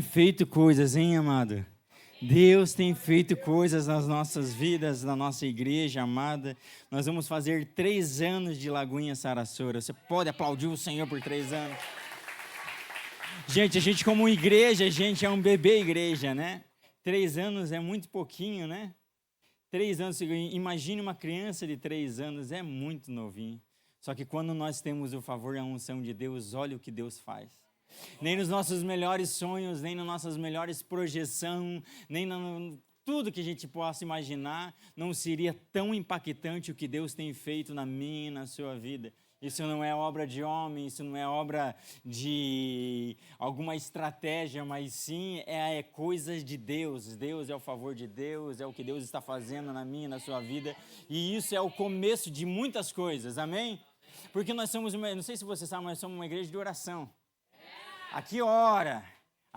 Feito coisas, hein, amado? Deus tem feito coisas nas nossas vidas, na nossa igreja amada. Nós vamos fazer 3 anos de Lagoinha Saraçora. Você pode aplaudir o Senhor por 3 anos? Gente, a gente como igreja, a gente é um bebê igreja, né? 3 anos é muito pouquinho, né? 3 anos, imagine uma criança de 3 anos, é muito novinho. Só que quando nós temos o favor e a unção de Deus, olha o que Deus faz. Nem nos nossos melhores sonhos, nem nas nossas melhores projeções, nem tudo que a gente possa imaginar, não seria tão impactante o que Deus tem feito na minha e na sua vida. Isso não é obra de homem, isso não é obra de alguma estratégia, mas sim é coisas de Deus. Deus é o favor de Deus, é o que Deus está fazendo na minha e na sua vida. E isso é o começo de muitas coisas, amém? Porque nós somos, não sei se você sabe, mas somos uma igreja de oração. Aqui ora,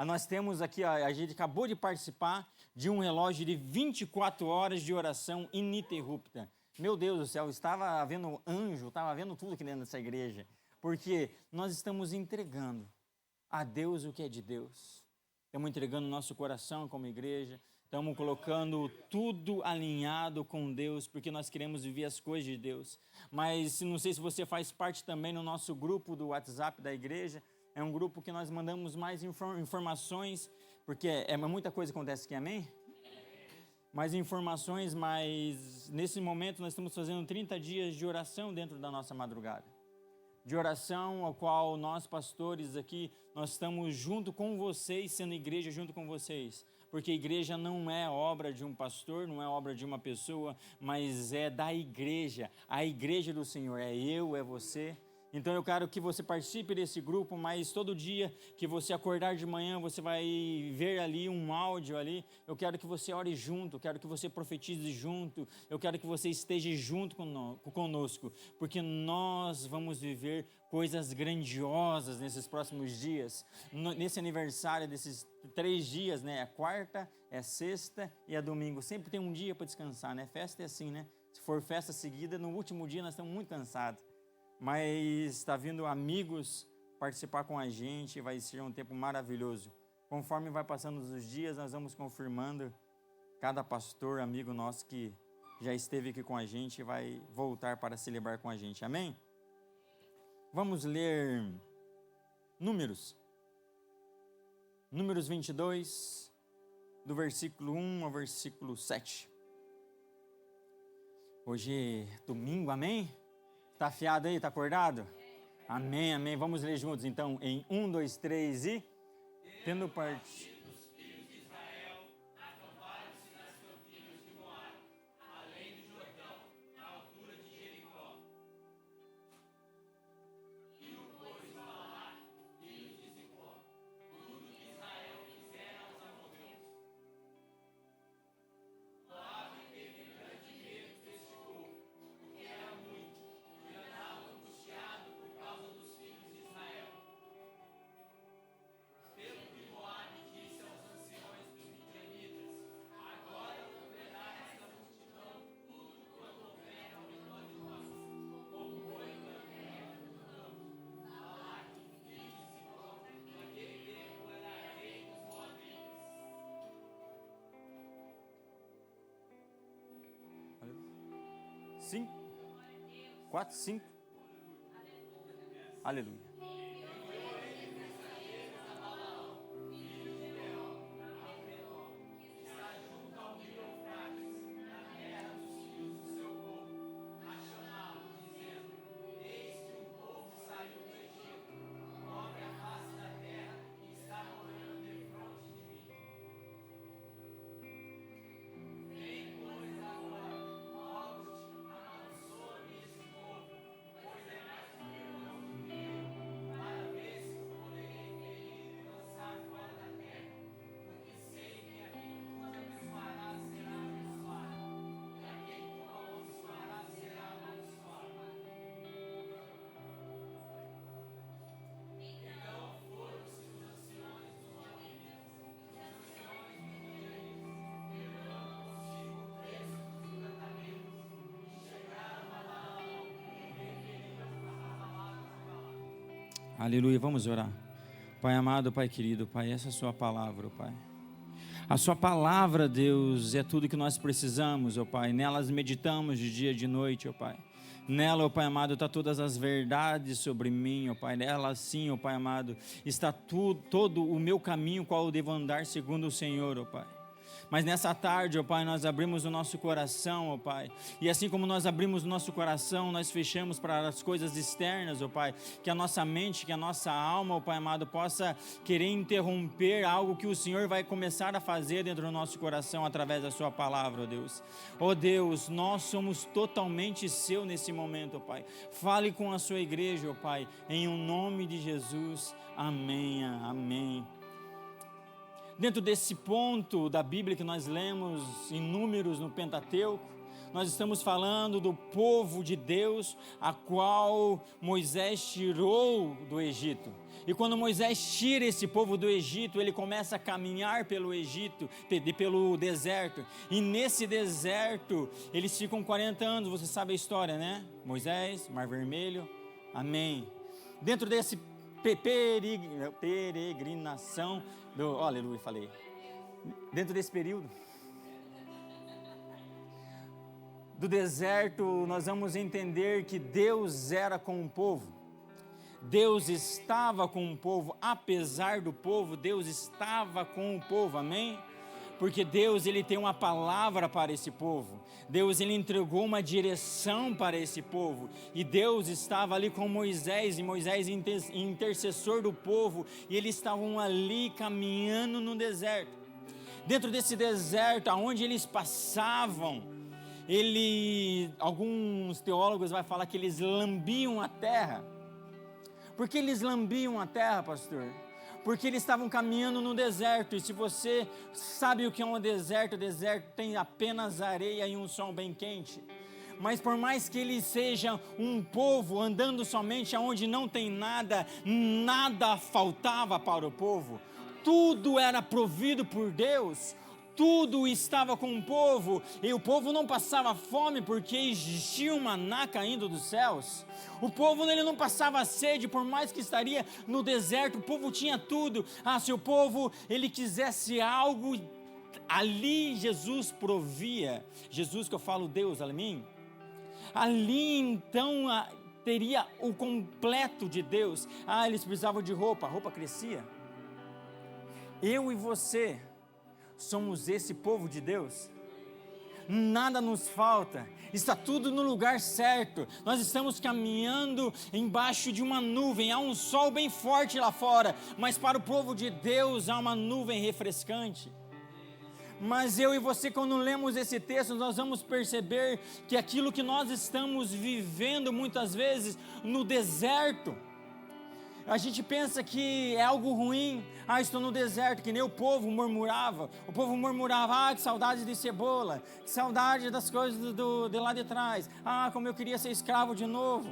nós temos aqui, a gente acabou de participar de um relógio de 24 horas de oração ininterrupta. Meu Deus do céu, estava vendo anjo, estava vendo tudo aqui dentro dessa igreja, porque nós estamos entregando a Deus o que é de Deus. Estamos entregando nosso coração como igreja, estamos colocando tudo alinhado com Deus, porque nós queremos viver as coisas de Deus. Mas não sei se você faz parte também no nosso grupo do WhatsApp da igreja. É um grupo que nós mandamos mais informações, porque muita coisa acontece aqui, amém? Mais informações, mas nesse momento nós estamos fazendo 30 dias de oração dentro da nossa madrugada. De oração ao qual nós, pastores aqui, nós estamos junto com vocês, sendo igreja junto com vocês. Porque igreja não é obra de um pastor, não é obra de uma pessoa, mas é da igreja. A igreja do Senhor é eu, é você. Então eu quero que você participe desse grupo, mas todo dia que você acordar de manhã, você vai ver ali um áudio ali. Eu quero que você ore junto, eu quero que você profetize junto, eu quero que você esteja junto conosco, porque nós vamos viver coisas grandiosas nesses próximos dias, nesse aniversário desses 3 dias, né? É quarta, é sexta e é domingo. Sempre tem um dia para descansar, né? Festa é assim, né? Se for festa seguida, no último dia nós estamos muito cansados. Mas está vindo amigos participar com a gente, vai ser um tempo maravilhoso. Conforme vai passando os dias, nós vamos confirmando cada pastor, amigo nosso que já esteve aqui com a gente e vai voltar para celebrar com a gente, amém? Vamos ler Números 22, do versículo 1 ao versículo 7. Hoje é domingo, amém? Tá afiado aí? Tá acordado? Amém, amém. Vamos ler juntos então em 1, 2, 3 e... Tendo partido. Cinco, 4, 5. Aleluia. Aleluia, vamos orar. Pai amado, Pai querido, Pai, essa é a sua palavra, Pai. A sua palavra, Deus, é tudo que nós precisamos, ó Pai. Nelas meditamos de dia e de noite, ó Pai. Nela, ó Pai amado, está todas as verdades sobre mim, ó Pai. Nela sim, ó Pai amado, está todo o meu caminho, qual eu devo andar segundo o Senhor, ó Pai. Mas nessa tarde, ó Pai, nós abrimos o nosso coração, ó Pai. E assim como nós abrimos o nosso coração, nós fechamos para as coisas externas, ó Pai. Que a nossa mente, que a nossa alma, ó Pai amado, possa querer interromper algo que o Senhor vai começar a fazer dentro do nosso coração através da sua palavra, ó Deus. Ó Deus, nós somos totalmente seu nesse momento, ó Pai. Fale com a sua igreja, ó Pai, em o nome de Jesus. Amém, amém. Dentro desse ponto da Bíblia que nós lemos em Números no Pentateuco, nós estamos falando do povo de Deus, a qual Moisés tirou do Egito. E quando Moisés tira esse povo do Egito, ele começa a caminhar pelo Egito, pelo deserto. E nesse deserto, eles ficam 40 anos, você sabe a história, né? Moisés, Mar Vermelho, amém. Dentro desse peregrinação, aleluia, falei. Dentro desse período do deserto, nós vamos entender que Deus era com o povo. Deus estava com o povo, apesar do povo, Deus estava com o povo, amém? Porque Deus, Ele tem uma palavra para esse povo. Deus, Ele entregou uma direção para esse povo. E Deus estava ali com Moisés, e Moisés intercessor do povo, e eles estavam ali caminhando no deserto. Dentro desse deserto, aonde eles passavam, alguns teólogos vão falar que eles lambiam a terra. Por que eles lambiam a terra, pastor? Porque eles estavam caminhando no deserto, e se você sabe o que é um deserto, o deserto tem apenas areia e um sol bem quente. Mas por mais que eles sejam um povo andando somente aonde não tem nada, nada faltava para o povo, tudo era provido por Deus. Tudo estava com o povo, e o povo não passava fome porque existia um maná caindo dos céus. O povo ele não passava sede, por mais que estaria no deserto, o povo tinha tudo. Se o povo ele quisesse algo, ali Jesus provia. Jesus que eu falo Deus, amém? Ali então teria o completo de Deus. Eles precisavam de roupa, a roupa crescia. Eu e você somos esse povo de Deus. Nada nos falta, está tudo no lugar certo. Nós estamos caminhando embaixo de uma nuvem. Há um sol bem forte lá fora, mas para o povo de Deus há uma nuvem refrescante. Mas eu e você, quando lemos esse texto, nós vamos perceber que aquilo que nós estamos vivendo muitas vezes no deserto, a gente pensa que é algo ruim. Estou no deserto, que nem o povo murmurava. O povo murmurava, que saudade de cebola, que saudade das coisas de lá de trás. Como eu queria ser escravo de novo.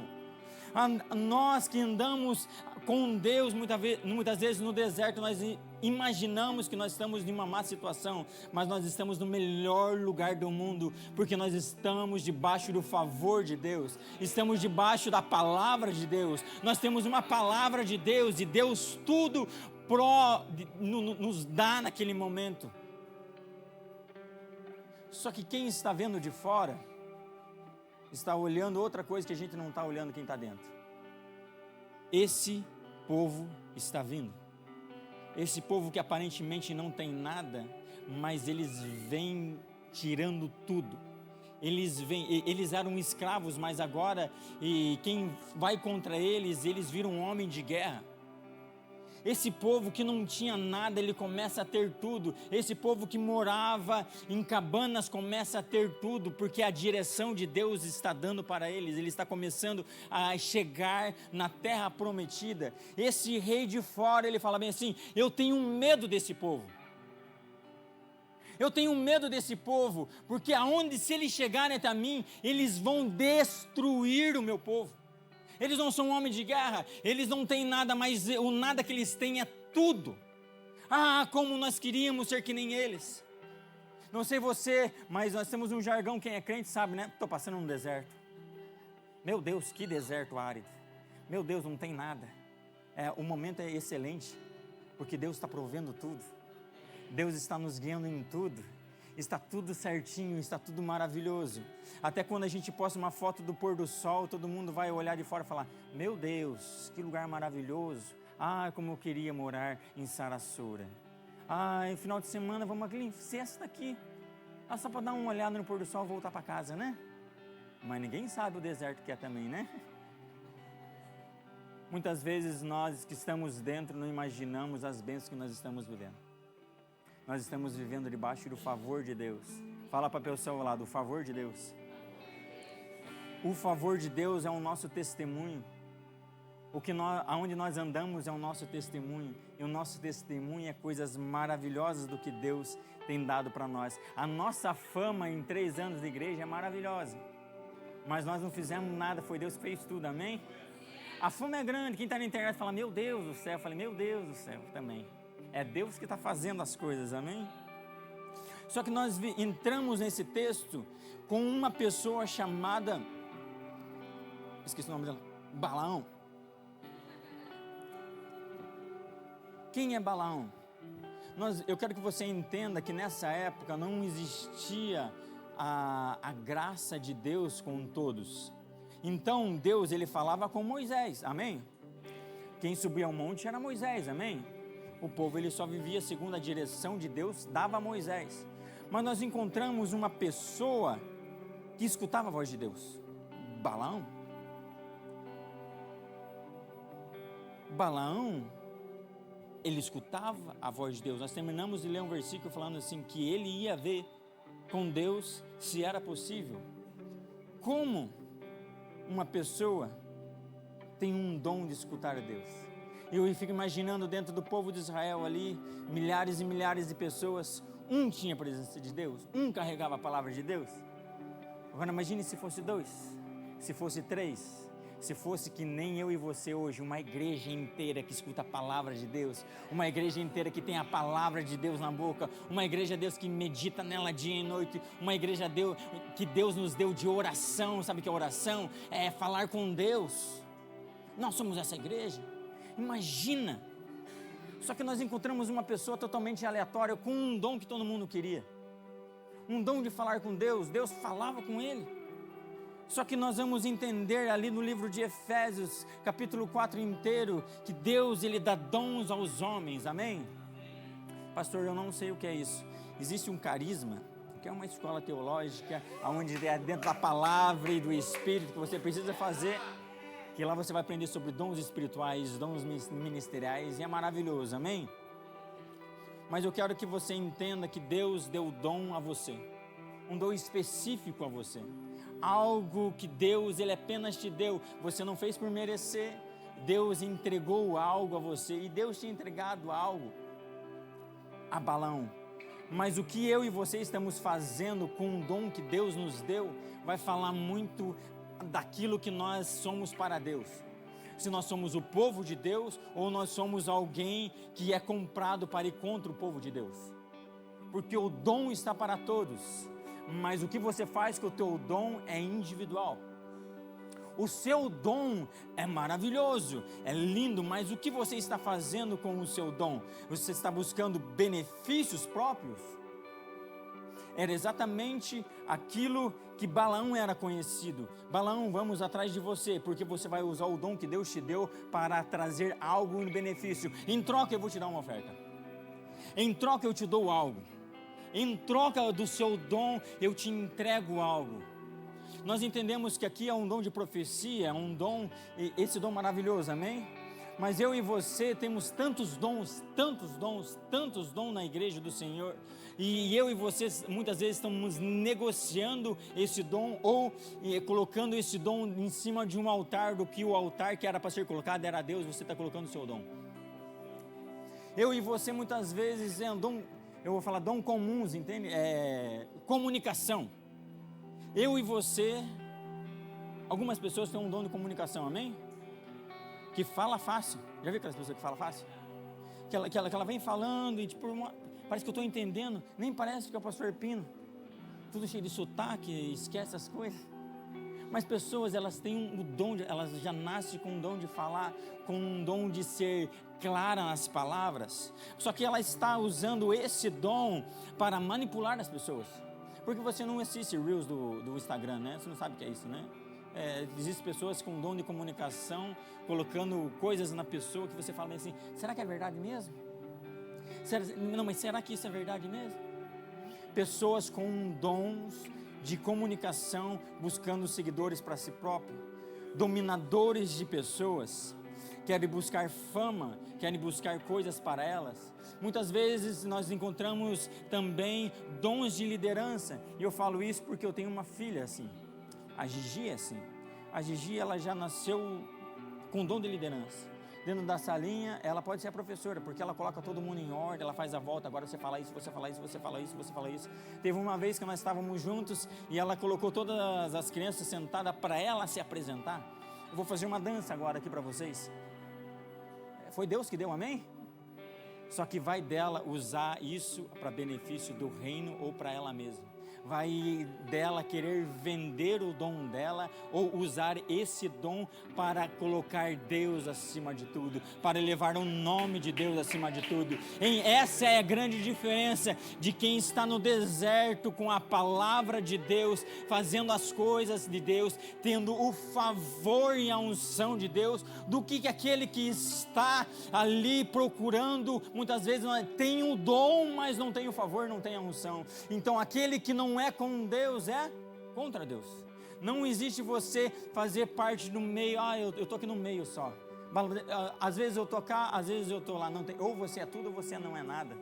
Nós que andamos com Deus, muitas vezes no deserto, nós imaginamos que nós estamos em uma má situação, mas nós estamos no melhor lugar do mundo, porque nós estamos debaixo do favor de Deus, estamos debaixo da palavra de Deus. Nós temos uma palavra de Deus, e Deus tudo nos dá naquele momento. Só que quem está vendo de fora está olhando outra coisa que a gente não está olhando quem está dentro. Esse povo está vindo. Esse povo que aparentemente não tem nada, mas eles vêm tirando tudo. Eles eram escravos, mas agora, e quem vai contra eles viram um homem de guerra. Esse povo que não tinha nada, ele começa a ter tudo. Esse povo que morava em cabanas começa a ter tudo, porque a direção de Deus está dando para eles. Ele está começando a chegar na terra prometida. Esse rei de fora, ele fala bem assim: eu tenho medo desse povo. Eu tenho medo desse povo, porque se eles chegarem até mim, eles vão destruir o meu povo. Eles não são homens de guerra, eles não têm nada, mas o nada que eles têm é tudo. Como nós queríamos ser que nem eles. Não sei você, mas nós temos um jargão, quem é crente sabe, né? Estou passando num deserto. Meu Deus, que deserto árido. Meu Deus, não tem nada. O momento é excelente. porque Deus está provendo tudo, Deus está nos guiando em tudo, está tudo certinho, está tudo maravilhoso. Até quando a gente posta uma foto do pôr do sol, todo mundo vai olhar de fora e falar: meu Deus, que lugar maravilhoso, como eu queria morar em Sarasura. No final de semana vamos aqui, sexta aqui, só para dar uma olhada no pôr do sol e voltar para casa, né? Mas ninguém sabe o deserto que é também, né? Muitas vezes nós que estamos dentro não imaginamos as bênçãos que nós estamos vivendo. Nós estamos vivendo debaixo do favor de Deus. Fala para a pessoa ao lado: o favor de Deus. O favor de Deus é o nosso testemunho. Aonde nós andamos é o nosso testemunho. E o nosso testemunho é coisas maravilhosas do que Deus tem dado para nós. A nossa fama em 3 anos de igreja é maravilhosa. Mas nós não fizemos nada, foi Deus que fez tudo, amém? A fama é grande, quem está na internet fala: meu Deus do céu, eu falei: meu Deus do céu também. É Deus que está fazendo as coisas, amém? Só que nós entramos nesse texto com uma pessoa chamada, esqueci o nome dela, Balaão. Quem é Balaão? Eu quero que você entenda que nessa época não existia a graça de Deus com todos. Então Deus, ele falava com Moisés, amém? Quem subia ao monte era Moisés, amém? O povo, ele só vivia segundo a direção de Deus, dava a Moisés. Mas nós encontramos uma pessoa que escutava a voz de Deus, Balaão. Balaão, ele escutava a voz de Deus. Nós terminamos de ler um versículo falando assim, que ele ia ver com Deus se era possível. Como uma pessoa tem um dom de escutar a Deus? Eu fico imaginando dentro do povo de Israel ali, milhares e milhares de pessoas, um tinha a presença de Deus, um carregava a palavra de Deus. Agora imagine se fosse 2, se fosse 3, se fosse que nem eu e você hoje, uma igreja inteira que escuta a palavra de Deus, uma igreja inteira que tem a palavra de Deus na boca, uma igreja, Deus, que medita nela dia e noite, uma igreja que Deus nos deu de oração. Sabe o que é oração? É falar com Deus. Nós somos essa igreja. Imagina. Só que nós encontramos uma pessoa totalmente aleatória, com um dom que todo mundo queria, um dom de falar com Deus. Deus falava com ele. Só que nós vamos entender ali no livro de Efésios, capítulo 4 inteiro, que Deus, ele dá dons aos homens, amém? Pastor, eu não sei o que é isso. Existe um carisma, que é uma escola teológica, onde é dentro da palavra e do Espírito que você precisa fazer, que lá você vai aprender sobre dons espirituais, dons ministeriais, e é maravilhoso, amém? Mas eu quero que você entenda que Deus deu dom a você, um dom específico a você, algo que Deus, ele apenas te deu, você não fez por merecer, Deus entregou algo a você, e Deus tinha entregado algo a Balaão. Mas o que eu e você estamos fazendo com o dom que Deus nos deu, vai falar muito daquilo que nós somos para Deus. Se nós somos o povo de Deus, ou nós somos alguém que é comprado para ir contra o povo de Deus. Porque o dom está para todos, mas o que você faz com o teu dom é individual. O seu dom é maravilhoso, é lindo, mas o que você está fazendo com o seu dom? Você está buscando benefícios próprios? Era exatamente aquilo que Balaão era conhecido. Balaão, vamos atrás de você, porque você vai usar o dom que Deus te deu para trazer algo em benefício. Em troca eu vou te dar uma oferta. Em troca eu te dou algo. Em troca do seu dom eu te entrego algo. Nós entendemos que aqui é um dom de profecia, é um dom, esse dom maravilhoso, amém? Mas eu e você temos tantos dons na igreja do Senhor, e eu e você muitas vezes estamos negociando esse dom, ou colocando esse dom em cima de um altar, do que o altar que era para ser colocado era Deus, você está colocando o seu dom. Eu e você muitas vezes é um dom, eu vou falar dom comuns, entende? Comunicação. Eu e você, algumas pessoas têm um dom de comunicação, amém? Que fala fácil. Já viu aquelas pessoas que falam fácil? Que ela vem falando e tipo, parece que eu estou entendendo, nem parece que é o pastor Pino. Tudo cheio de sotaque, esquece as coisas. Mas pessoas, elas têm um dom, elas já nascem com um dom de falar, com um dom de ser clara nas palavras, só que ela está usando esse dom para manipular as pessoas. Porque você não assiste Reels do Instagram, né? Você não sabe o que é isso, né? Existem pessoas com dom de comunicação, colocando coisas na pessoa que você fala assim, será que é verdade mesmo? Não, mas será que isso é verdade mesmo? Pessoas com dons de comunicação, buscando seguidores para si próprio, dominadores de pessoas, querem buscar fama, querem buscar coisas para elas. Muitas vezes nós encontramos também dons de liderança, e eu falo isso porque eu tenho uma filha assim, a Gigi é assim. A Gigi, ela já nasceu com dom de liderança. Dentro da salinha, ela pode ser a professora, porque ela coloca todo mundo em ordem, ela faz a volta, agora você fala isso, você fala isso, você fala isso, você fala isso. Teve uma vez que nós estávamos juntos e ela colocou todas as crianças sentadas para ela se apresentar. Eu vou fazer uma dança agora aqui para vocês. Foi Deus que deu, amém? Só que vai dela usar isso para benefício do reino ou para ela mesma. Vai dela querer vender o dom dela ou usar esse dom para colocar Deus acima de tudo, para elevar o nome de Deus acima de tudo. Essa é a grande diferença de quem está no deserto com a palavra de Deus, fazendo as coisas de Deus, tendo o favor e a unção de Deus, do que aquele que está ali procurando, muitas vezes tem o dom, mas não tem o favor, não tem a unção. Então aquele que não é com Deus é contra Deus. Não existe você fazer parte do meio, eu estou aqui no meio só. Às vezes eu estou cá, às vezes eu estou lá. Não tem, ou você é tudo ou você não é nada.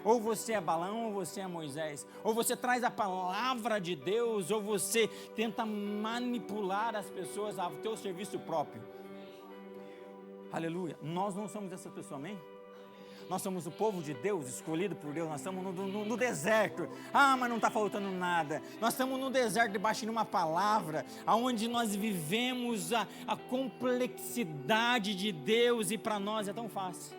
Ou você é Balaão ou você é Moisés. Ou você traz a palavra de Deus, ou você tenta manipular as pessoas ao teu serviço próprio. Aleluia. Nós não somos essa pessoa, amém? Nós somos o povo de Deus, escolhido por Deus. Nós estamos no deserto. Mas não está faltando nada. Nós estamos no deserto debaixo de uma palavra, onde nós vivemos a complexidade de Deus, e para nós é tão fácil.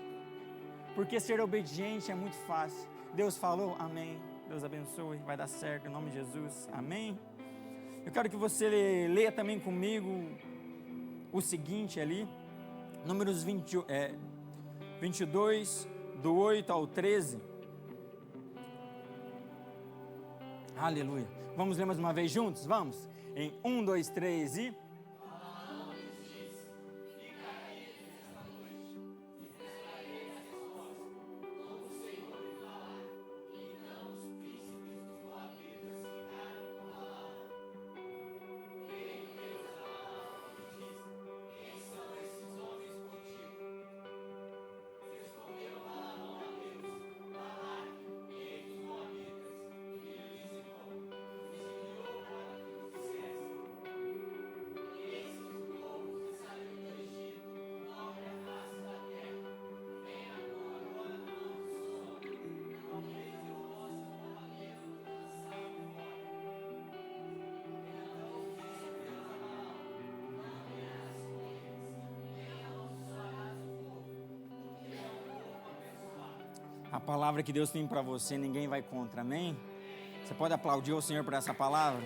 Porque ser obediente é muito fácil. Deus falou, amém. Deus abençoe, vai dar certo em nome de Jesus, amém. Eu quero que você leia também comigo o seguinte ali, Números 22, do 8 ao 13. Aleluia. Vamos ler mais uma vez juntos? Vamos? Em 1, 2, 3 e... A palavra que Deus tem para você, ninguém vai contra, amém? Você pode aplaudir o Senhor por essa palavra?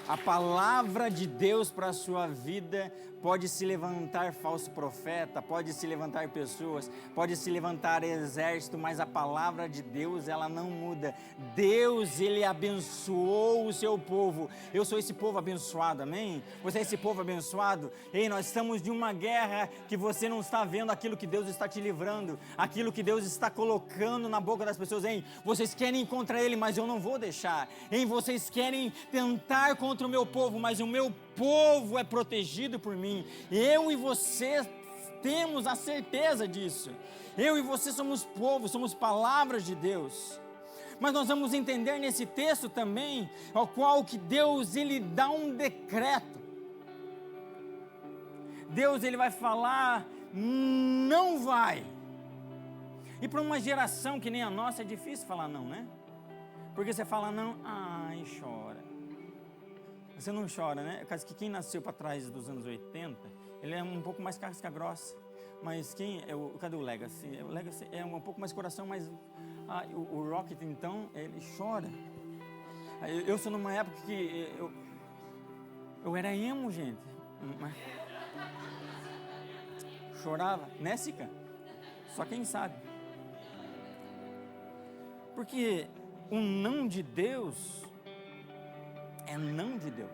A palavra de Deus para a sua vida, pode se levantar falso profeta, pode se levantar pessoas, pode se levantar exército, mas a palavra de Deus, ela não muda. Deus, Ele abençoou o seu povo. Eu sou esse povo abençoado, amém? Você é esse povo abençoado? Ei, nós estamos de uma guerra que você não está vendo aquilo que Deus está te livrando, aquilo que Deus está colocando na boca das pessoas. Hein? Vocês querem ir contra Ele, mas eu não vou deixar. Hein? Vocês querem tentar contra o meu povo, mas o meu povo é protegido por mim. Eu e você temos a certeza disso. Eu e você somos povo, somos palavras de Deus. Mas nós vamos entender nesse texto também, ao qual que Deus, Ele dá um decreto. Deus, Ele vai falar, não vai. E para uma geração que nem a nossa, é difícil falar não, né? Porque você fala não, ai, chora. Você não chora, né? Caso que quem nasceu para trás dos anos 80, ele é um pouco mais casca grossa. Mas cadê o Legacy? O Legacy é um pouco mais coração, mas o Rocket, então, ele chora. Eu sou numa época que eu era emo, gente. chorava, né, Sica? Só quem sabe. Porque o não de Deus é não de Deus.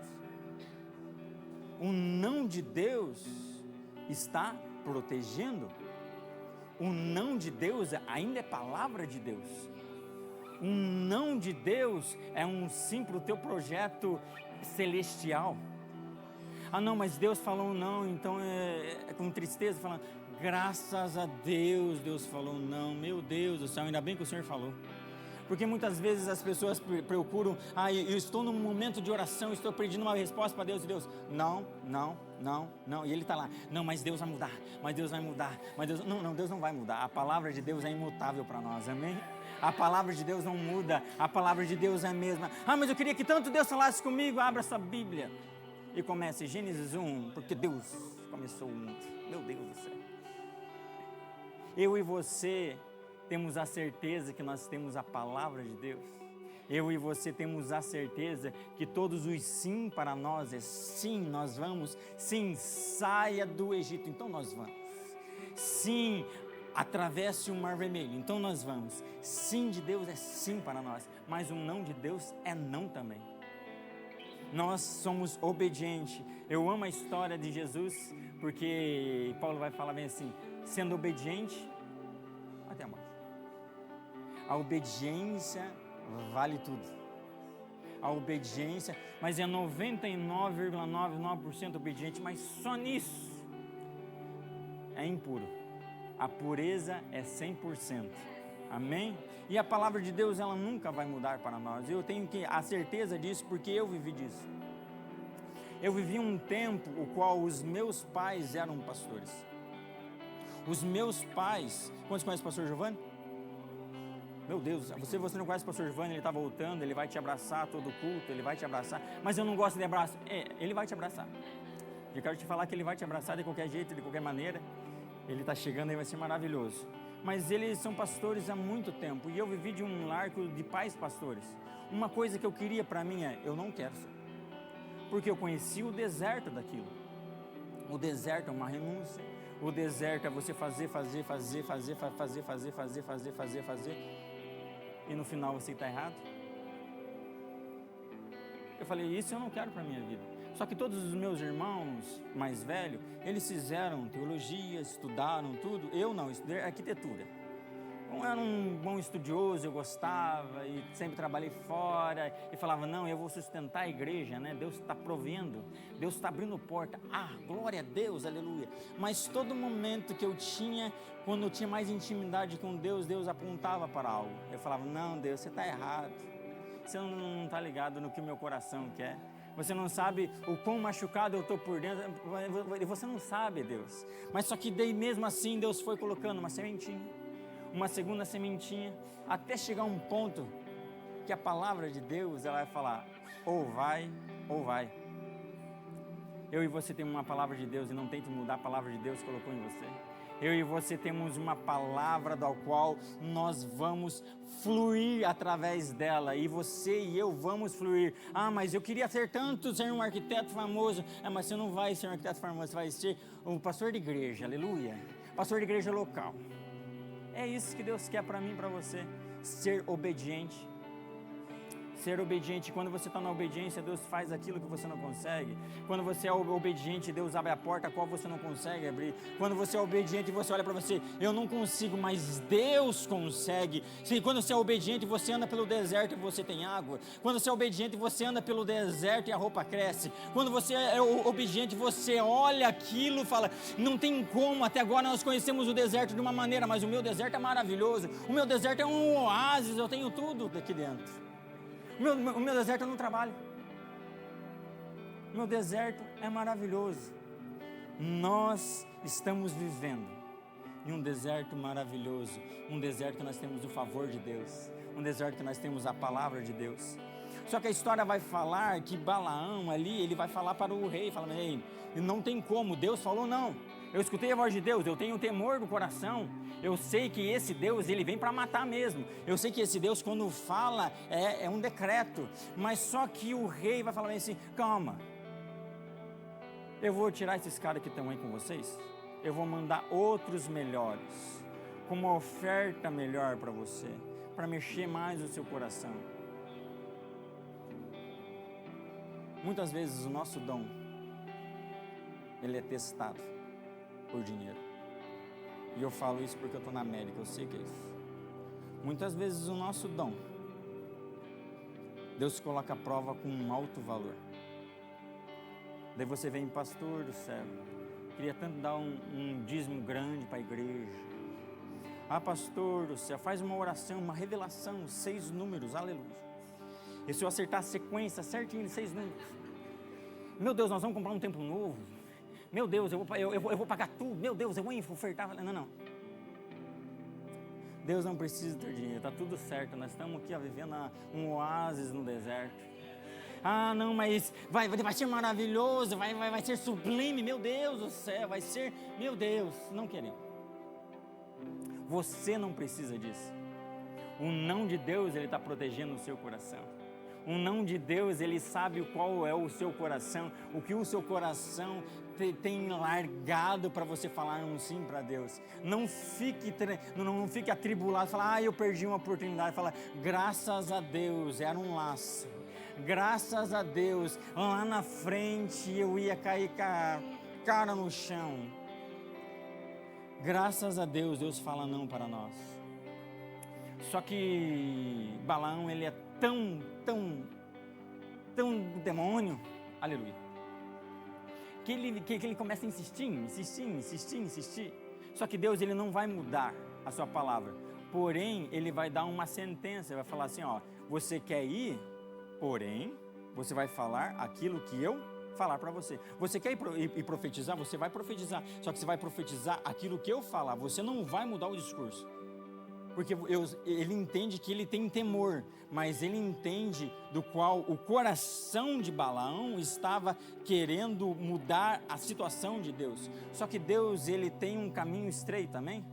O não de Deus está protegendo. O não de Deus ainda é palavra de Deus. Um não de Deus é um sim para o teu projeto celestial. Ah não, mas Deus falou não, então é com tristeza, falando, graças a Deus, Deus falou não, meu Deus do céu, ainda bem que o Senhor falou. Porque muitas vezes as pessoas procuram, eu estou num momento de oração, estou pedindo uma resposta para Deus, e Deus, não, e Ele está lá, não, mas Deus vai mudar, mas Deus, não, Deus não vai mudar, a palavra de Deus é imutável para nós, amém? A palavra de Deus não muda, a palavra de Deus é a mesma. Mas eu queria que tanto Deus falasse comigo, abra sua Bíblia, e comece Gênesis 1, porque Deus começou o mundo, meu Deus do céu. Eu e você temos a certeza que nós temos a palavra de Deus. Eu e você temos a certeza que todos os sim para nós é sim, nós vamos. Sim, saia do Egito, então nós vamos. Sim, atravesse o Mar Vermelho, então nós vamos. Sim de Deus é sim para nós, mas o não de Deus é não também. Nós somos obedientes. Eu amo a história de Jesus, porque Paulo vai falar bem assim, sendo obediente até a morte. A obediência vale tudo. A obediência, mas é 99,99% obediente, mas só nisso é impuro. A pureza é 100%. Amém? E a palavra de Deus, ela nunca vai mudar para nós. Eu tenho a certeza disso porque eu vivi disso. Eu vivi um tempo o qual os meus pais eram pastores. Os meus pais, quantos conhecem o pastor Giovanni? Meu Deus, você não conhece o pastor Giovanni, ele está voltando, ele vai te abraçar todo culto, ele vai te abraçar, mas eu não gosto de abraço. Ele vai te abraçar. Eu quero te falar que ele vai te abraçar de qualquer jeito, de qualquer maneira. Ele está chegando e vai ser maravilhoso. Mas eles são pastores há muito tempo, e eu vivi de um lar de pais pastores. Uma coisa que eu queria para mim eu não quero ser. Porque eu conheci o deserto daquilo. O deserto é uma renúncia. O deserto é você fazer. E no final você está errado. Eu falei, isso eu não quero para a minha vida. Só que todos os meus irmãos mais velhos, eles fizeram teologia, estudaram tudo. Eu não, estudei arquitetura. Eu era um bom estudioso, eu gostava e sempre trabalhei fora e falava, não, eu vou sustentar a igreja, né? Deus está provendo, Deus está abrindo porta, glória a Deus, aleluia. Mas todo momento que eu tinha, quando eu tinha mais intimidade com Deus, Deus apontava para algo. Eu falava, não, Deus, você está errado, você não está ligado no que o meu coração quer. Você não sabe o quão machucado eu estou por dentro, você não sabe, Deus. Mas só que daí mesmo assim Deus foi colocando uma sementinha, uma segunda sementinha, até chegar um ponto que a palavra de Deus, ela vai falar, ou vai. Eu e você temos uma palavra de Deus e não tente mudar a palavra de Deus que colocou em você. Eu e você temos uma palavra da qual nós vamos fluir através dela, e você e eu vamos fluir. Mas eu queria ser um arquiteto famoso. Mas você não vai ser um arquiteto famoso, você vai ser um pastor de igreja, aleluia, pastor de igreja local. É isso que Deus quer para mim e para você, ser obediente. Ser obediente, quando você está na obediência, Deus faz aquilo que você não consegue. Quando você é obediente, Deus abre a porta a qual você não consegue abrir. Quando você é obediente, você olha para você, eu não consigo, mas Deus consegue. Sim, quando você é obediente, você anda pelo deserto e você tem água. Quando você é obediente, você anda pelo deserto e a roupa cresce. Quando você é obediente, você olha aquilo e fala, não tem como, até agora nós conhecemos o deserto de uma maneira, mas o meu deserto é maravilhoso. O meu deserto é um oásis, eu tenho tudo daqui dentro. O meu deserto eu não trabalho. O meu deserto é maravilhoso. Nós estamos vivendo em um deserto maravilhoso. Um deserto que nós temos o favor de Deus. Um deserto que nós temos a palavra de Deus. Só que a história vai falar que Balaão ali, ele vai falar para o rei, fala, ei, não tem como, Deus falou não. Eu escutei a voz de Deus, eu tenho temor no coração. Eu sei que esse Deus, ele vem para matar mesmo. Eu sei que esse Deus, quando fala, é um decreto. Mas só que o rei vai falar assim, calma. Eu vou tirar esses caras que estão aí com vocês. eu vou mandar outros melhores, com uma oferta melhor para você, para mexer mais o seu coração. Muitas vezes o nosso dom, ele é testado por dinheiro. E eu falo isso porque eu estou na América, eu sei que é isso. Muitas vezes o nosso dom, Deus coloca a prova com um alto valor. Daí você vem, pastor do céu, queria tanto dar um dízimo grande para a igreja. Pastor do céu, faz uma oração, uma revelação, 6 números, aleluia. E se eu acertar a sequência certinho de 6 números, meu Deus, nós vamos comprar um templo novo. Meu Deus, eu vou pagar tudo. Meu Deus, eu vou ofertar. Não. Deus não precisa ter dinheiro, está tudo certo. Nós estamos aqui vivendo um oásis no deserto. Não, mas vai ser maravilhoso, vai ser sublime. Meu Deus do céu, vai ser, meu Deus, não queremos. Você não precisa disso. O não de Deus, ele está protegendo o seu coração. O não de Deus, ele sabe qual é o seu coração, o que o seu coração tem largado para você falar um sim para Deus. Não fique atribulado, falar, eu perdi uma oportunidade. Fala, graças a Deus, era um laço. Graças a Deus, lá na frente eu ia cair com a cara no chão. Graças a Deus, Deus fala não para nós. Só que Balaão, ele é tão demônio, aleluia, que ele começa a insistir. Só que Deus, ele não vai mudar a sua palavra, porém, ele vai dar uma sentença, vai falar assim, você quer ir, porém, você vai falar aquilo que eu falar para você. Você quer ir profetizar? Você vai profetizar, só que você vai profetizar aquilo que eu falar, você não vai mudar o discurso. Porque ele entende que ele tem temor, mas ele entende do qual o coração de Balaão estava querendo mudar a situação de Deus. Só que Deus, ele tem um caminho estreito, amém?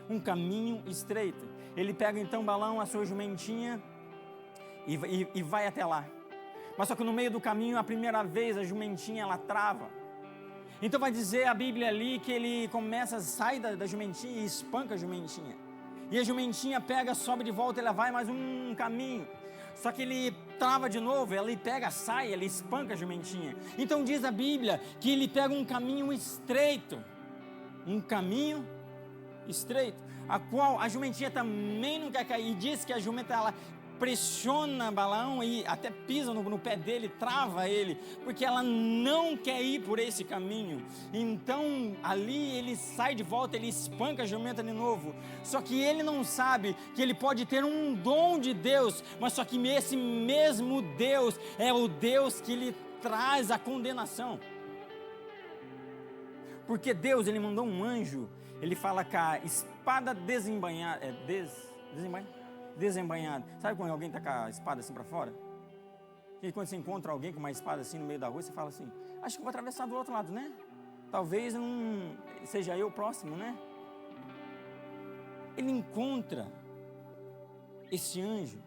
Um caminho estreito. Ele pega então Balaão, a sua jumentinha, e vai até lá. Mas só que no meio do caminho, a primeira vez, a jumentinha, ela trava. Então vai dizer a Bíblia ali que ele sai da jumentinha e espanca a jumentinha. E a jumentinha pega, sobe de volta, ela vai mais um caminho. Só que ele trava de novo, ele pega, sai, ele espanca a jumentinha. Então diz a Bíblia que ele pega um caminho estreito. Um caminho estreito, a qual a jumentinha também não quer cair. E diz que a jumenta, ela pressiona Balaão e até pisa no pé dele, trava ele, porque ela não quer ir por esse caminho. Então ali ele sai de volta, ele espanca a jumenta de novo. Só que ele não sabe que ele pode ter um dom de Deus, mas só que esse mesmo Deus é o Deus que lhe traz a condenação. Porque Deus, ele mandou um anjo, ele fala que a espada desembainhada, desembainhado. Sabe quando alguém está com a espada assim para fora? E quando você encontra alguém com uma espada assim no meio da rua, você fala assim, acho que vou atravessar do outro lado, né? Talvez não seja eu próximo, né? Ele encontra esse anjo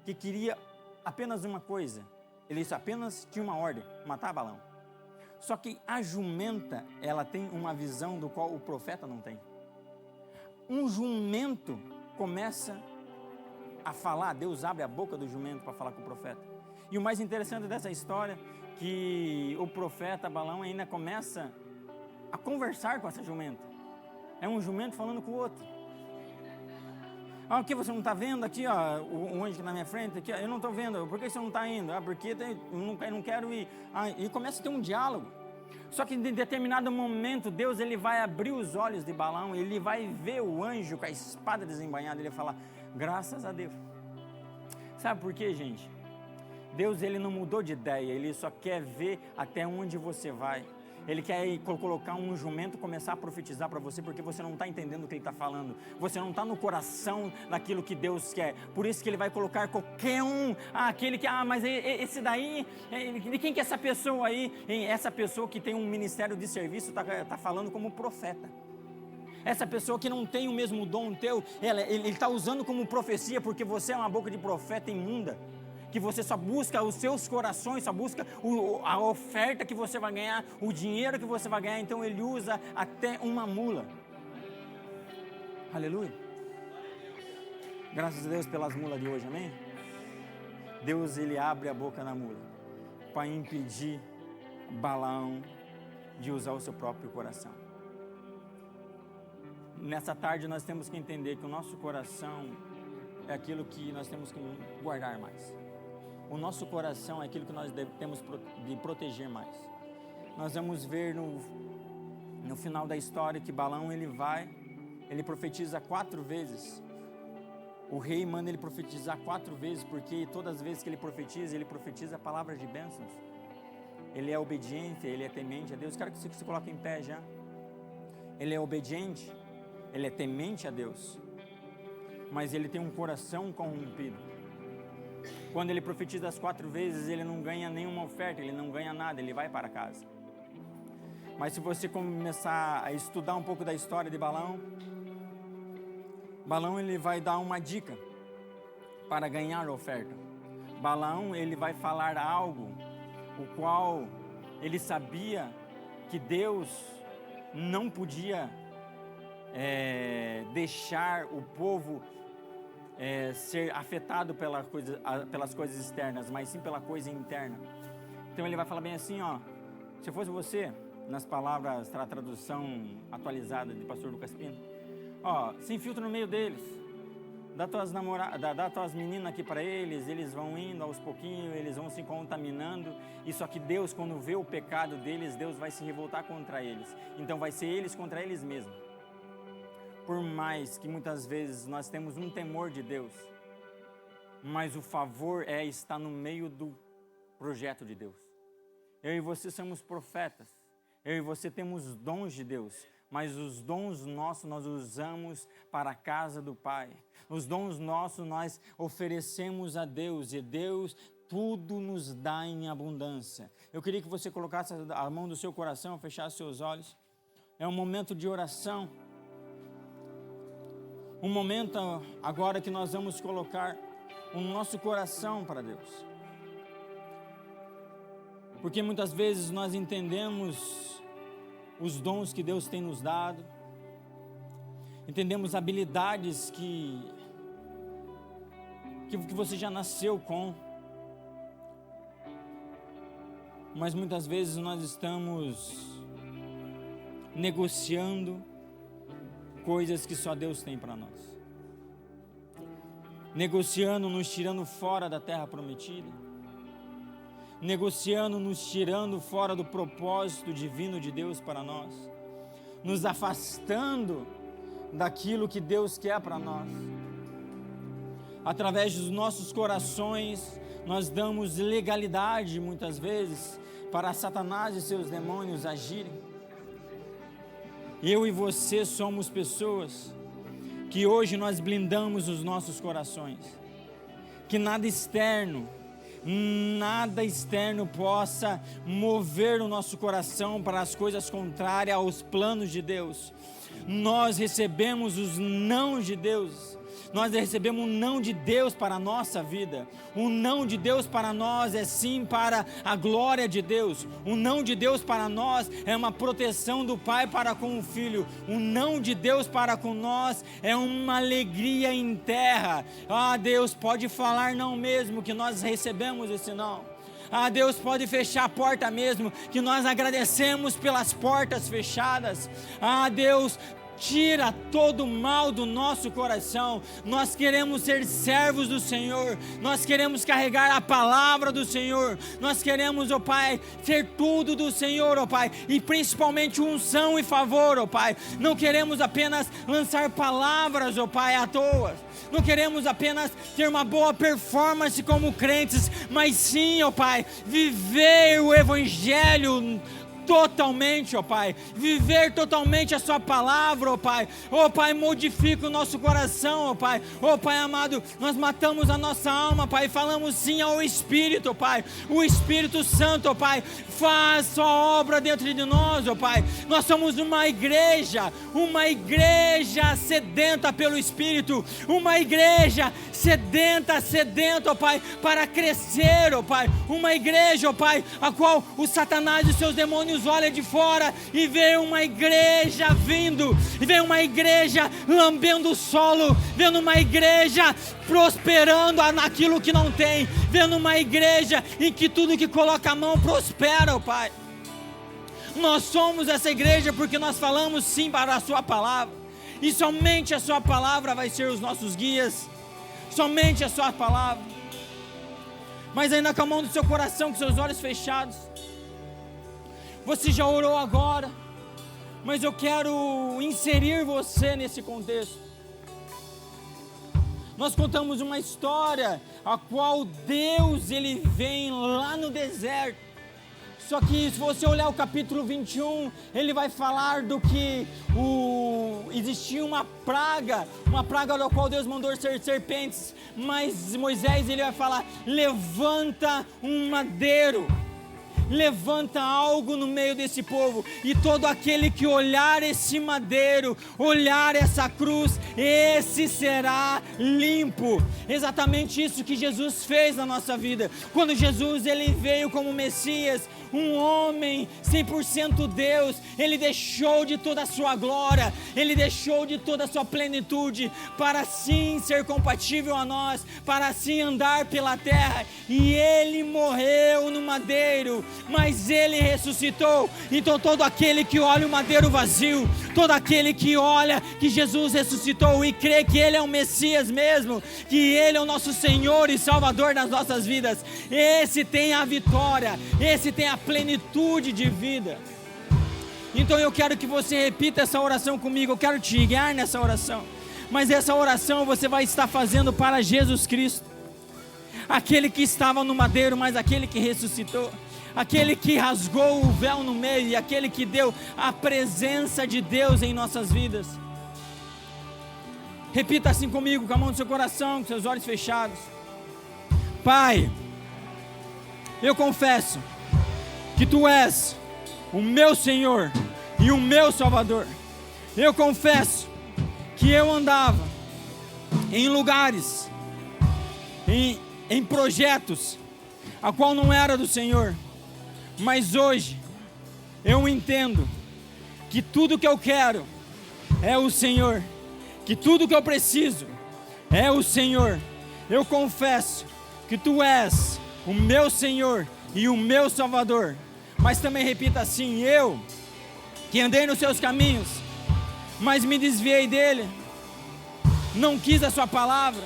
que queria apenas uma coisa. Ele apenas tinha uma ordem, matar Balaão. Só que a jumenta, ela tem uma visão do qual o profeta não tem. Um jumento começa a falar, Deus abre a boca do jumento para falar com o profeta. E o mais interessante dessa história, que o profeta Balaão ainda começa a conversar com essa jumenta. É um jumento falando com o outro. Aqui você não está vendo, aqui o anjo que na minha frente, aqui, eu não estou vendo, por que você não está indo? Porque eu não quero ir. E começa a ter um diálogo. Só que em determinado momento, Deus, ele vai abrir os olhos de Balaão, ele vai ver o anjo com a espada desembainhada, ele vai falar, graças a Deus. Sabe por quê, gente? Deus, ele não mudou de ideia, ele só quer ver até onde você vai. Ele quer colocar um jumento e começar a profetizar para você, porque você não está entendendo o que ele está falando. Você não está no coração daquilo que Deus quer. Por isso que ele vai colocar qualquer um, aquele que, mas esse daí, de quem que é essa pessoa aí? Essa pessoa que tem um ministério de serviço está falando como profeta. Essa pessoa que não tem o mesmo dom teu, ele está usando como profecia, porque você é uma boca de profeta imunda. que você só busca os seus corações, só busca a oferta que você vai ganhar, o dinheiro que você vai ganhar, então ele usa até uma mula. Aleluia. Graças a Deus pelas mulas de hoje, amém? Deus, ele abre a boca na mula para impedir Balaão de usar o seu próprio coração. Nessa tarde nós temos que entender que o nosso coração é aquilo que nós temos que guardar mais. O nosso coração é aquilo que nós temos de proteger mais. Nós vamos ver no final da história que Balaão ele profetiza 4 vezes. O rei manda ele profetizar 4 vezes, porque todas as vezes que ele profetiza palavras de bênçãos. Ele é obediente, ele é temente a Deus. Quero que você se coloque em pé já. Ele é obediente, ele é temente a Deus, mas ele tem um coração corrompido. Quando ele profetiza as 4 vezes, ele não ganha nenhuma oferta, ele não ganha nada, ele vai para casa. Mas se você começar a estudar um pouco da história de Balaão, ele vai dar uma dica para ganhar a oferta. Balaão, ele vai falar algo, o qual ele sabia que Deus não podia deixar o povo ser afetado pelas coisas externas, mas sim pela coisa interna. Então ele vai falar bem assim, ó: se fosse você, nas palavras, a tradução atualizada de pastor Lucas Pino, ó, se infiltra no meio deles, dá tuas meninas aqui para eles vão indo aos pouquinhos, eles vão se contaminando, e só que Deus, quando vê o pecado deles, Deus vai se revoltar contra eles, então vai ser eles contra eles mesmos. Por mais que muitas vezes nós temos um temor de Deus, mas o favor estar no meio do projeto de Deus. Eu e você somos profetas, eu e você temos dons de Deus, mas os dons nossos nós usamos para a casa do Pai. Os dons nossos nós oferecemos a Deus, e Deus tudo nos dá em abundância. Eu queria que você colocasse a mão do seu coração, fechasse seus olhos. É um momento de oração. Um momento agora que nós vamos colocar o nosso coração para Deus. Porque muitas vezes nós entendemos os dons que Deus tem nos dado, entendemos habilidades que você já nasceu com, mas muitas vezes nós estamos negociando coisas que só Deus tem para nós, negociando, nos tirando fora da terra prometida, negociando, nos tirando fora do propósito divino de Deus para nós, nos afastando daquilo que Deus quer para nós. Através dos nossos corações, nós damos legalidade muitas vezes para Satanás e seus demônios agirem. Eu e você somos pessoas que hoje nós blindamos os nossos corações, que nada externo possa mover o nosso coração para as coisas contrárias aos planos de Deus. Nós recebemos os não de Deus. Nós recebemos um não de Deus para a nossa vida. Um não de Deus para nós é sim para a glória de Deus. Um não de Deus para nós é uma proteção do Pai para com o Filho. Um não de Deus para com nós é uma alegria em terra. Deus pode falar não mesmo, que nós recebemos esse não. Deus pode fechar a porta mesmo, que nós agradecemos pelas portas fechadas. Deus, tira todo o mal do nosso coração. Nós queremos ser servos do Senhor, nós queremos carregar a palavra do Senhor, nós queremos, ó Pai, ter tudo do Senhor, ó Pai, e principalmente unção e favor, ó Pai. Não queremos apenas lançar palavras, ó Pai, à toa. Não queremos apenas ter uma boa performance como crentes, mas sim, ó Pai, viver o Evangelho totalmente, ó Pai, viver totalmente a sua palavra, ó Pai. Ó Pai, modifica o nosso coração, ó Pai. Ó Pai amado, nós matamos a nossa alma, Pai, e falamos sim ao Espírito, ó Pai. O Espírito Santo, ó Pai, faz sua obra dentro de nós, ó Pai. Nós somos uma igreja sedenta pelo Espírito, uma igreja sedenta, ó Pai, para crescer, ó Pai. Uma igreja, ó Pai, a qual o Satanás e os seus demônios olham de fora e vê uma igreja vindo, e vê uma igreja lambendo o solo, vendo uma igreja prosperando naquilo que não tem, vendo uma igreja em que tudo que coloca a mão prospera, ó Pai. Nós somos essa igreja porque nós falamos sim para a sua palavra, e somente a sua palavra vai ser os nossos guias, somente a sua palavra. Mas ainda com a mão do seu coração, com seus olhos fechados, você já orou agora, mas eu quero inserir você nesse contexto. Nós contamos uma história a qual Deus, ele vem lá no deserto. Só que se você olhar o capítulo 21, ele vai falar do que existia uma praga da qual Deus mandou ser serpentes. Mas Moisés, ele vai falar: levanta um madeiro, levanta algo no meio desse povo, e todo aquele que olhar esse madeiro, olhar essa cruz, esse será limpo. Exatamente isso que Jesus fez na nossa vida. Quando Jesus, ele veio como Messias, um homem 100% Deus, ele deixou de toda a sua glória, ele deixou de toda a sua plenitude, para assim ser compatível a nós, para assim andar pela terra, e ele morreu no madeiro, mas ele ressuscitou. Então todo aquele que olha o madeiro vazio, todo aquele que olha que Jesus ressuscitou e crê que ele é o Messias mesmo, que ele é o nosso Senhor e Salvador nas nossas vidas, esse tem a vitória, esse tem a plenitude de vida. Então eu quero que você repita essa oração comigo. Eu quero te guiar nessa oração, mas essa oração você vai estar fazendo para Jesus Cristo, aquele que estava no madeiro, mas aquele que ressuscitou, aquele que rasgou o véu no meio, e aquele que deu a presença de Deus em nossas vidas. Repita assim comigo, com a mão no seu coração, com seus olhos fechados. Pai, eu confesso que Tu és o meu Senhor e o meu Salvador. Eu confesso que eu andava em lugares, em projetos, a qual não era do Senhor, mas hoje eu entendo que tudo que eu quero é o Senhor, que tudo que eu preciso é o Senhor. Eu confesso que Tu és o meu Senhor e o meu Salvador. Mas também repita assim: eu que andei nos Seus caminhos, mas me desviei dele, não quis a Sua palavra,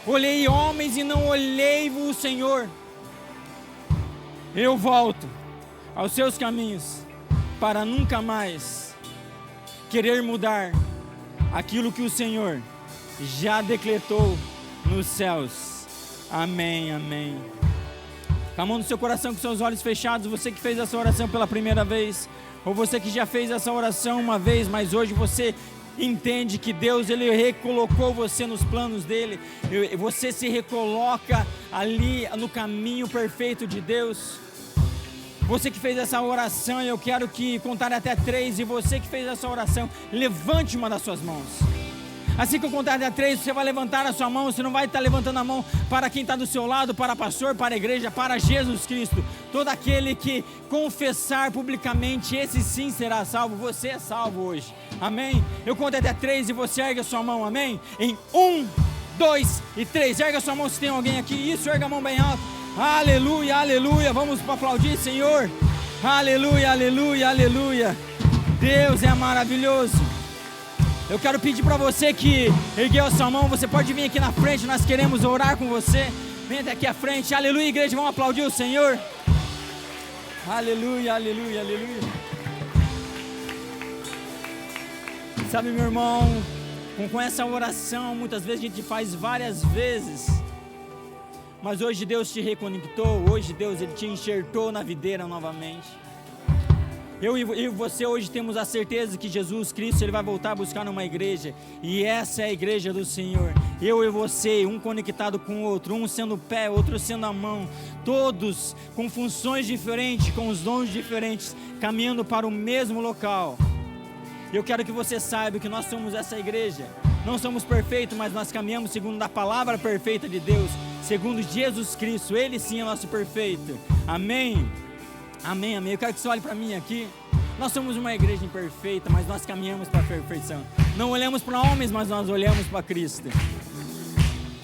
olhei homens e não olhei o Senhor. Eu volto aos Seus caminhos, para nunca mais querer mudar aquilo que o Senhor já decretou nos céus. Amém, amém. Com a mão no seu coração, com seus olhos fechados, você que fez essa oração pela primeira vez, ou você que já fez essa oração uma vez, mas hoje você entende que Deus, ele recolocou você nos planos dele, você se recoloca ali no caminho perfeito de Deus. Você que fez essa oração, eu quero que contar até 3, e você que fez essa oração, levante uma das suas mãos. Assim que eu contar até 3, você vai levantar a sua mão. Você não vai estar levantando a mão para quem está do seu lado, para pastor, para a igreja, para Jesus Cristo. Todo aquele que confessar publicamente, esse sim será salvo. Você é salvo hoje, amém? Eu conto até 3 e você ergue a sua mão, amém? Em 1, 2 e 3, erga a sua mão se tem alguém aqui. Isso, erga a mão bem alto. Aleluia, aleluia, vamos aplaudir, Senhor. Aleluia, aleluia, aleluia. Deus é maravilhoso. Eu quero pedir para você que ergueu a sua mão, você pode vir aqui na frente, nós queremos orar com você. Vem até aqui à frente. Aleluia, igreja, vamos aplaudir o Senhor. Aleluia, aleluia, aleluia. Sabe, meu irmão, com essa oração, muitas vezes a gente faz várias vezes, mas hoje Deus te reconectou, hoje Deus, ele te enxertou na videira novamente. Eu e você hoje temos a certeza que Jesus Cristo, Ele vai voltar a buscar numa igreja, e essa é a igreja do Senhor. Eu e você, um conectado com o outro, um sendo o pé, outro sendo a mão, todos com funções diferentes, com os dons diferentes, caminhando para o mesmo local. Eu quero que você saiba que nós somos essa igreja. Não somos perfeitos, mas nós caminhamos segundo a palavra perfeita de Deus, segundo Jesus Cristo. Ele sim é nosso perfeito. Amém? Amém, amém. Eu quero que você olhe para mim aqui. Nós somos uma igreja imperfeita, mas nós caminhamos para a perfeição. Não olhamos para homens, mas nós olhamos para Cristo.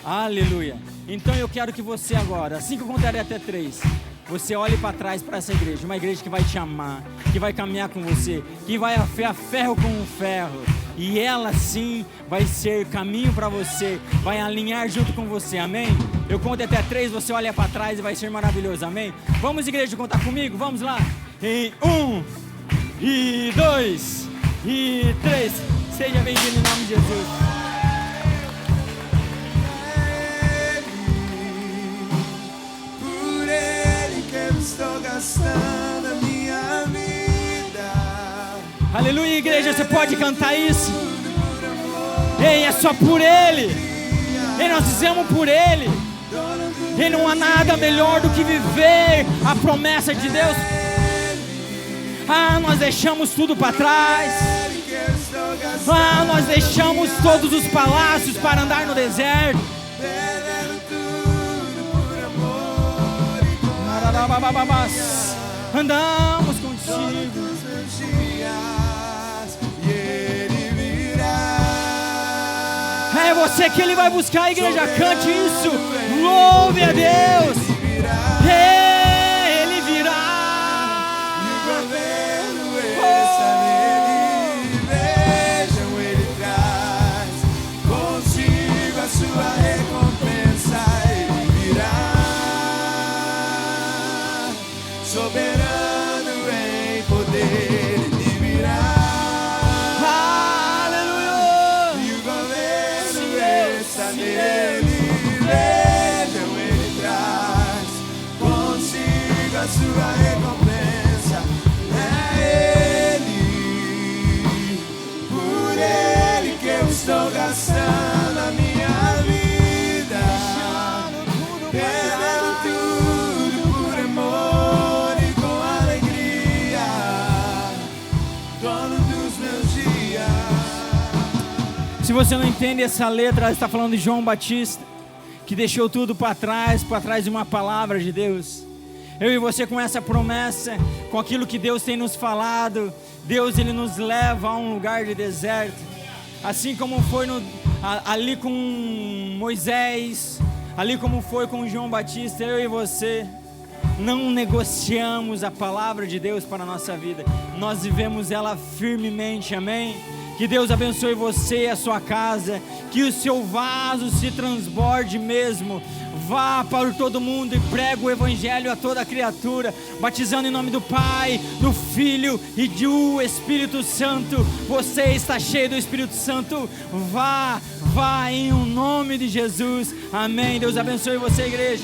Aleluia. Então eu quero que você agora, assim que eu contarei até 3, você olhe para trás para essa igreja. Uma igreja que vai te amar, que vai caminhar com você, que vai a ferro com o ferro. E ela sim vai ser caminho para você, vai alinhar junto com você, amém? Eu conto até 3, você olha para trás e vai ser maravilhoso, amém? Vamos, igreja, contar comigo? Vamos lá? Em 1, e 2, e 3. Seja bem-vindo em nome de Jesus. Por Ele que eu estou gastando a minha vida. Aleluia, igreja, você pode cantar isso? Ei, é só por Ele. E nós fizemos por Ele. E não há nada melhor do que viver a promessa de Deus. Ah, nós deixamos tudo para trás. Ah, nós deixamos todos os palácios para andar no deserto. Andamos contigo. É você que Ele vai buscar, a igreja. Cante isso. Louve a Deus. Ele virá. E o governo está nele. Vejam, Ele traz consigo a sua recompensa. Ele virá. Soberano em poder. Ele virá. Nele, vejam, Ele traz consigo a sua recompensa. É Ele, por Ele que eu estou gastando a minha vida, perdendo tudo por amor e com alegria, dono dos meus dias. Se você não entende essa letra, ela está falando de João Batista, que deixou tudo para trás de uma palavra de Deus. Eu e você, com essa promessa, com aquilo que Deus tem nos falado, Deus, Ele nos leva a um lugar de deserto, assim como foi ali com Moisés, ali como foi com João Batista. Eu e você não negociamos a palavra de Deus para a nossa vida, nós vivemos ela firmemente, amém? Que Deus abençoe você e a sua casa, que o seu vaso se transborde mesmo. Vá para todo mundo e prega o evangelho a toda criatura, batizando em nome do Pai, do Filho e do Espírito Santo. Você está cheio do Espírito Santo. Vá em nome de Jesus, amém. Deus abençoe você, igreja.